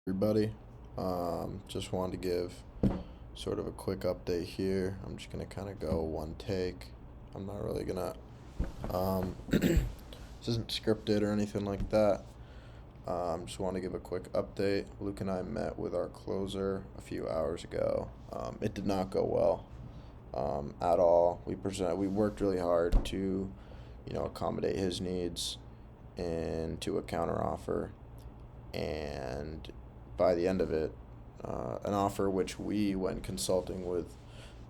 Everybody. Just wanted to give sort of a quick update here. I'm just gonna kind of go one take. I'm not really gonna. This isn't scripted or anything like that. Just want to give a quick update. Luke and I met with our closer a few hours ago. It did not go well at all. We worked really hard to, accommodate his needs and to a counteroffer, and by the end of it, an offer which we, when consulting with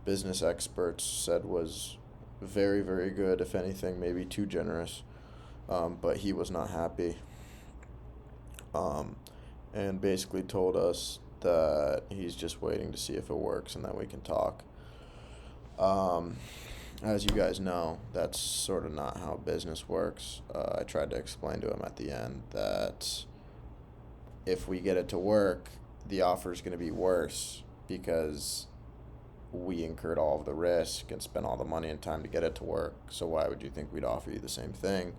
business experts, said was very, very good, if anything, maybe too generous. But he was not happy, um, and basically told us that he's just waiting to see if it works and then we can talk. Um, as you guys know, that's sort of not how business works. I tried to explain to him at the end that if we get it to work, the offer is going to be worse because we incurred all of the risk and spent all the money and time to get it to work. So why would you think we'd offer you the same thing?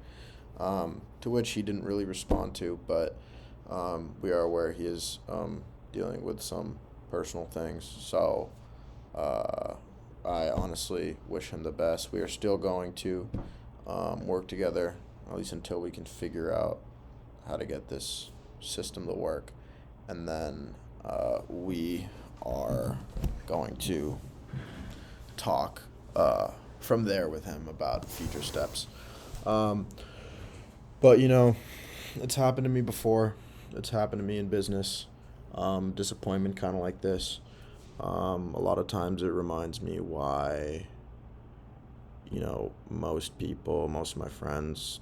To which he didn't really respond to, but we are aware he is dealing with some personal things. So I honestly wish him the best. We are still going to work together, at least until we can figure out how to get this system to work. And then we are going to talk from there with him about future steps. But it's happened to me before. It's happened to me in business. Disappointment kind of like this. A lot of times it reminds me why, most people, most of my friends,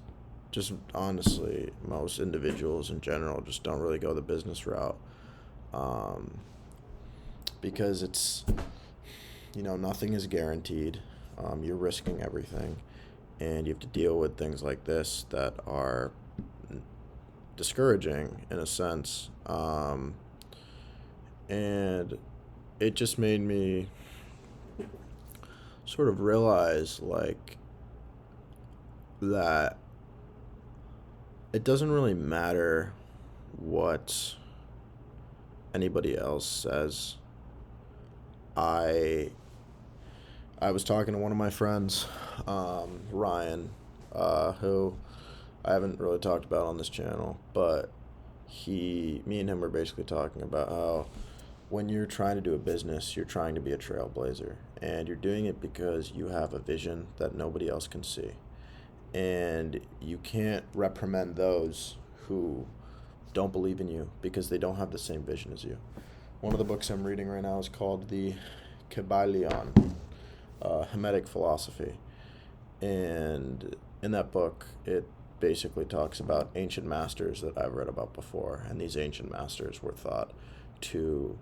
just honestly, most individuals in general just don't really go the business route. Um, because nothing is guaranteed. You're risking everything, and you have to deal with things like this that are discouraging in a sense. And it just made me sort of realize, like, that it doesn't really matter what anybody else says. I I was talking to one of my friends, Ryan, who I haven't really talked about on this channel, but me and him were basically talking about how when you're trying to do a business, you're trying to be a trailblazer, and you're doing it because you have a vision that nobody else can see, and you can't reprimand those who don't believe in you because they don't have the same vision as you. One of the books I'm reading right now is called the Kybalion, Hermetic Philosophy. And in that book, it basically talks about ancient masters that I've read about before. And these ancient masters were thought to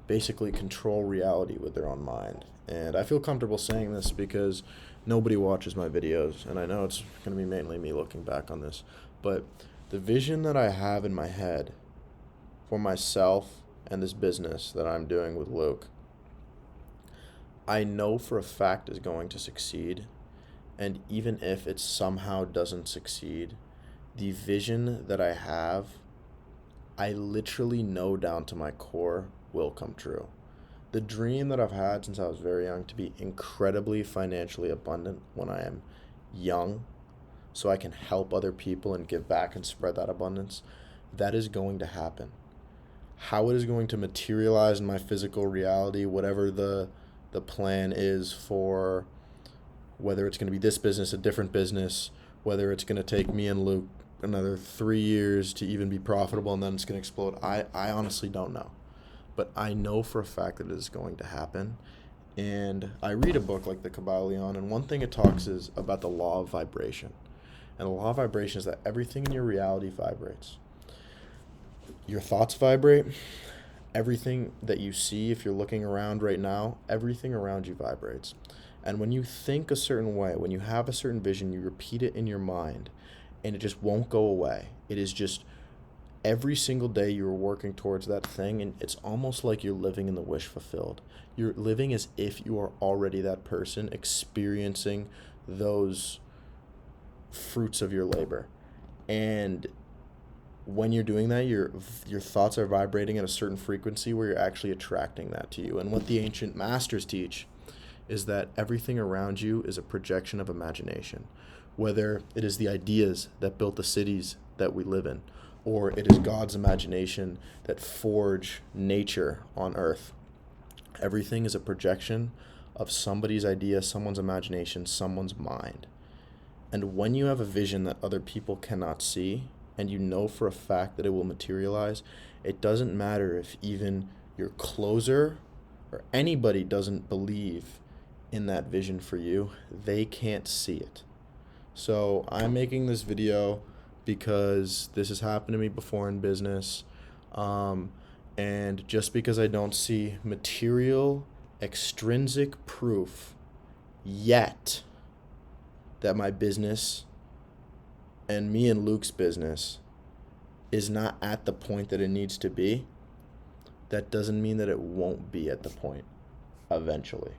basically control reality with their own mind. And I feel comfortable saying this because nobody watches my videos, and I know it's going to be mainly me looking back on this. But the vision that I have in my head for myself and this business that I'm doing with Luke, I know for a fact is going to succeed. And even if it somehow doesn't succeed, the vision that I have, I literally know down to my core will come true. The dream that I've had since I was very young to be incredibly financially abundant when I am young, so I can help other people and give back and spread that abundance, that is going to happen. How it is going to materialize in my physical reality, whatever the plan is for, whether it's going to be this business, a different business, whether it's going to take me and Luke another 3 years to even be profitable and then it's going to explode, I honestly don't know. But I know for a fact that it is going to happen. And I read a book like the Kybalion, and one thing it talks is about the law of vibration. And the law of vibration is that everything in your reality vibrates. Your thoughts vibrate. Everything that you see, if you're looking around right now, everything around you vibrates. And when you think a certain way, when you have a certain vision, you repeat it in your mind, and it just won't go away. It is just every single day you're working towards that thing, and it's almost like you're living in the wish fulfilled. You're living as if you are already that person experiencing those fruits of your labor. And when you're doing that, your thoughts are vibrating at a certain frequency where you're actually attracting that to you. And what the ancient masters teach is that everything around you is a projection of imagination, whether it is the ideas that built the cities that we live in, or it is God's imagination that forged nature on earth. Everything is a projection of somebody's idea, someone's imagination, someone's mind. And when you have a vision that other people cannot see, and you know for a fact that it will materialize, it doesn't matter if even your closer or anybody doesn't believe in that vision for you, they can't see it. So I'm making this video because this has happened to me before in business. And just because I don't see material, extrinsic proof yet that my business and me and Luke's business is not at the point that it needs to be, that doesn't mean that it won't be at the point eventually.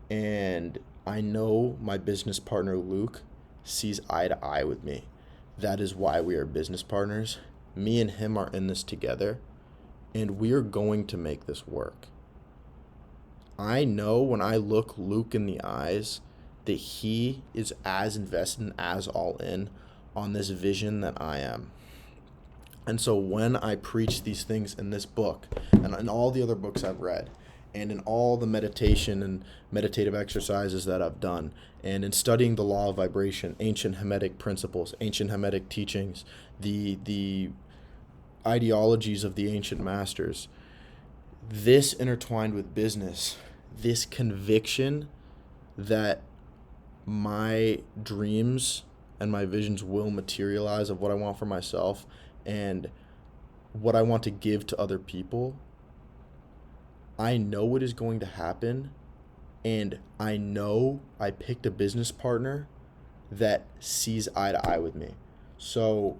And I know my business partner Luke sees eye to eye with me. That is why we are business partners. Me and him are in this together, and we are going to make this work. I know when I look Luke in the eyes that he is as invested and as all in on this vision that I am. And so when I preach these things in this book and in all the other books I've read, and in all the meditation and meditative exercises that I've done, and in studying the law of vibration, ancient Hermetic principles, ancient Hermetic teachings, the ideologies of the ancient masters, this intertwined with business, this conviction that my dreams and my visions will materialize of what I want for myself and what I want to give to other people, I know it is going to happen, and I know I picked a business partner that sees eye to eye with me. So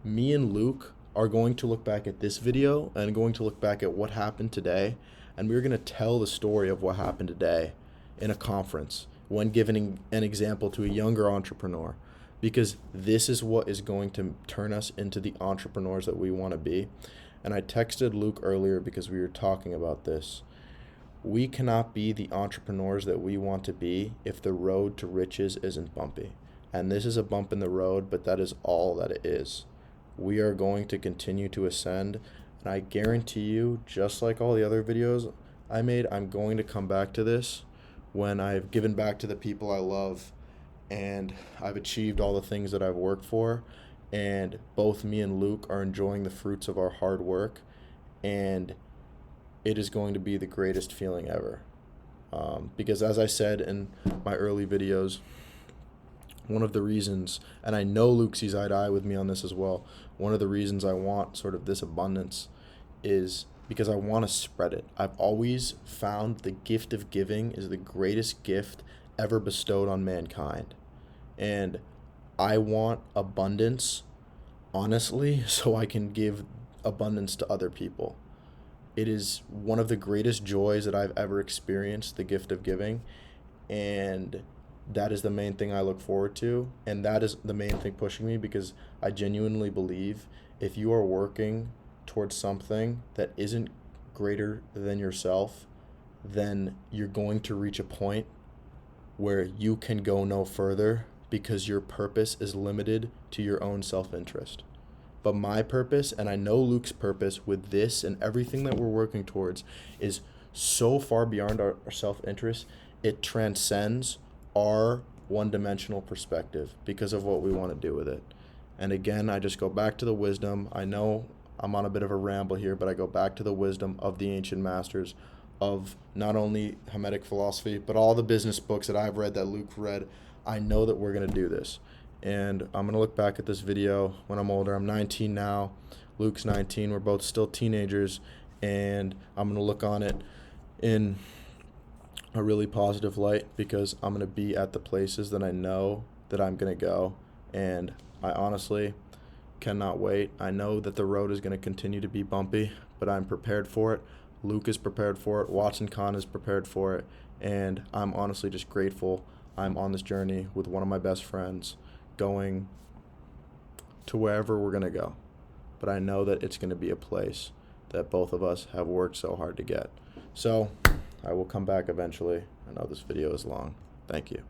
me and Luke are going to look back at this video and going to look back at what happened today, and we're going to tell the story of what happened today in a conference when giving an example to a younger entrepreneur, because this is what is going to turn us into the entrepreneurs that we want to be. And I texted Luke earlier because we were talking about this. We cannot be the entrepreneurs that we want to be if the road to riches isn't bumpy. And this is a bump in the road, but that is all that it is. We are going to continue to ascend. And I guarantee you, just like all the other videos I made, I'm going to come back to this when I've given back to the people I love and I've achieved all the things that I've worked for, and both me and Luke are enjoying the fruits of our hard work, and it is going to be the greatest feeling ever. Because as I said in my early videos, one of the reasons, and I know Luke sees eye to eye with me on this as well, one of the reasons I want sort of this abundance is because I want to spread it. I've always found the gift of giving is the greatest gift ever bestowed on mankind. And I want abundance, honestly, so I can give abundance to other people. It is one of the greatest joys that I've ever experienced, the gift of giving. And that is the main thing I look forward to. And that is the main thing pushing me, because I genuinely believe if you are working towards something that isn't greater than yourself, then you're going to reach a point where you can go no further because your purpose is limited to your own self-interest. But my purpose, and I know Luke's purpose with this and everything that we're working towards, is so far beyond our self-interest, it transcends our one-dimensional perspective because of what we want to do with it. And again, I just go back to the wisdom. I know I'm on a bit of a ramble here, but I go back to the wisdom of the ancient masters, of not only Hermetic philosophy, but all the business books that I've read, that Luke read. I know that we're going to do this. And I'm going to look back at this video when I'm older. I'm 19 now. Luke's 19. We're both still teenagers. And I'm going to look on it in a really positive light, because I'm going to be at the places that I know that I'm going to go. And I honestly cannot wait. I know that the road is going to continue to be bumpy, but I'm prepared for it. Luke is prepared for it. WatsonKhan is prepared for it. And I'm honestly just grateful I'm on this journey with one of my best friends, going to wherever we're going to go. but I know that it's going to be a place that both of us have worked so hard to get. So I will come back eventually. I know this video is long. Thank you.